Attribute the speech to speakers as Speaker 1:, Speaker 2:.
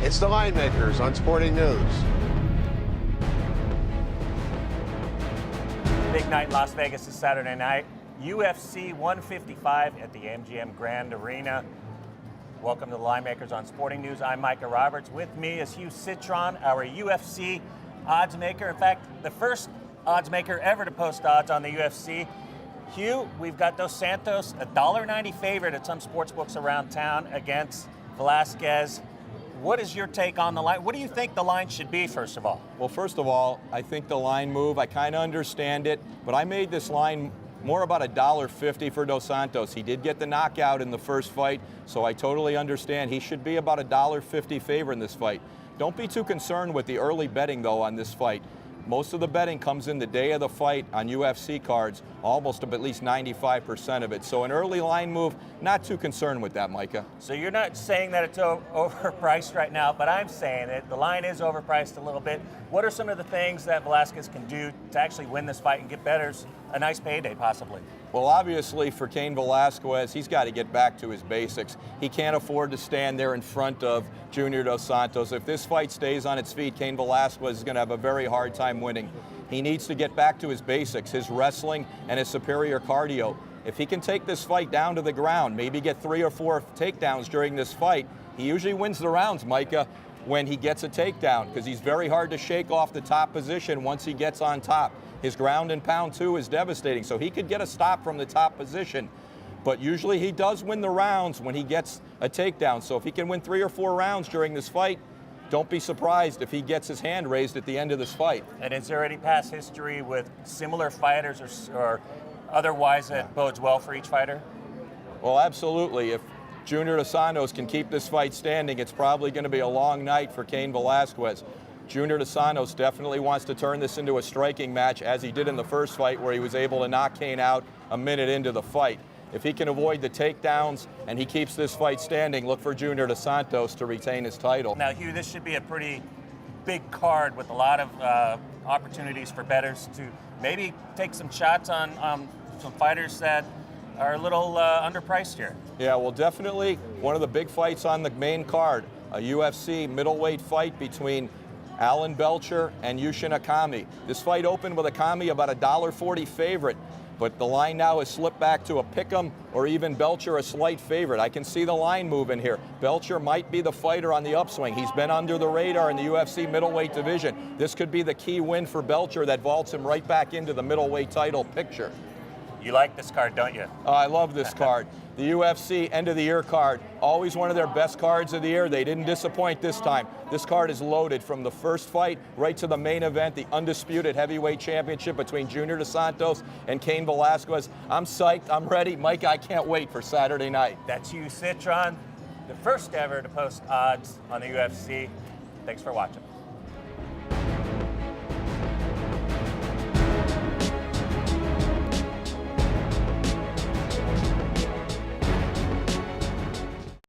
Speaker 1: It's the Linemakers on Sporting News.
Speaker 2: Big night in Las Vegas this Saturday night. UFC 155 at the MGM Grand Arena. Welcome to the Linemakers on Sporting News. I'm Micah Roberts. With me is Hugh Citron, our UFC odds maker. In fact, the first odds maker ever to post odds on the UFC. Hugh, we've got Dos Santos, a $1.90 favorite at some sports books around town against Velasquez. What is your take on the line? What do you think the line should be, first of all?
Speaker 3: Well, first of all, I think the line move, I kind of understand it, but I made this line more about $1.50 for Dos Santos. He did get the knockout in the first fight, so I totally understand. He should be about $1.50 favorite in this fight. Don't be too concerned with the early betting, though, on this fight. Most of the betting comes in the day of the fight on UFC cards, almost at least 95% of it. So an early line move, not too concerned with that, Micah.
Speaker 2: So you're not saying that it's overpriced right now, but I'm saying it. The line is overpriced a little bit. What are some of the things that Velasquez can do to actually win this fight and get bettors a nice payday, possibly?
Speaker 3: Well, obviously, for Cain Velasquez, he's got to get back to his basics. He can't afford to stand there in front of Junior Dos Santos. If this fight stays on its feet, Cain Velasquez is going to have a very hard time winning. He needs to get back to his basics, his wrestling and his superior cardio. If he can take this fight down to the ground, maybe get 3 or 4 takedowns during this fight, he usually wins the rounds, Micah, when he gets a takedown, because he's very hard to shake off the top position once he gets on top. His ground and pound, too, is devastating, so he could get a stop from the top position. But usually he does win the rounds when he gets a takedown. So if he can win 3 or 4 rounds during this fight, don't be surprised if he gets his hand raised at the end of this fight.
Speaker 2: And is there any past history with similar fighters or otherwise that bodes well for each fighter?
Speaker 3: Well, absolutely. If Junior Dos Santos can keep this fight standing, it's probably going to be a long night for Cain Velasquez. Junior Dos Santos definitely wants to turn this into a striking match, as he did in the first fight, where he was able to knock Cain out a minute into the fight. If he can avoid the takedowns and he keeps this fight standing, look for Junior Dos Santos to retain his title.
Speaker 2: Now, Hugh, this should be a pretty big card with a lot of opportunities for bettors to maybe take some shots on some fighters that are a little underpriced here.
Speaker 3: Yeah, well, definitely one of the big fights on the main card, a UFC middleweight fight between Alan Belcher and Yushin Akami. This fight opened with Akami about a $1.40 favorite, but the line now has slipped back to a pick'em or even Belcher a slight favorite. I can see the line moving here. Belcher might be the fighter on the upswing. He's been under the radar in the UFC middleweight division. This could be the key win for Belcher that vaults him right back into the middleweight title picture.
Speaker 2: You like this card, don't you?
Speaker 3: I love this card. The UFC end-of-the-year card, always one of their best cards of the year. They didn't disappoint this time. This card is loaded from the first fight right to the main event, the undisputed heavyweight championship between Junior Dos Santos and Cain Velasquez. I'm psyched. I'm ready. Mike, I can't wait for Saturday night.
Speaker 2: That's Hugh Citron, the first ever to post odds on the UFC. Thanks for watching.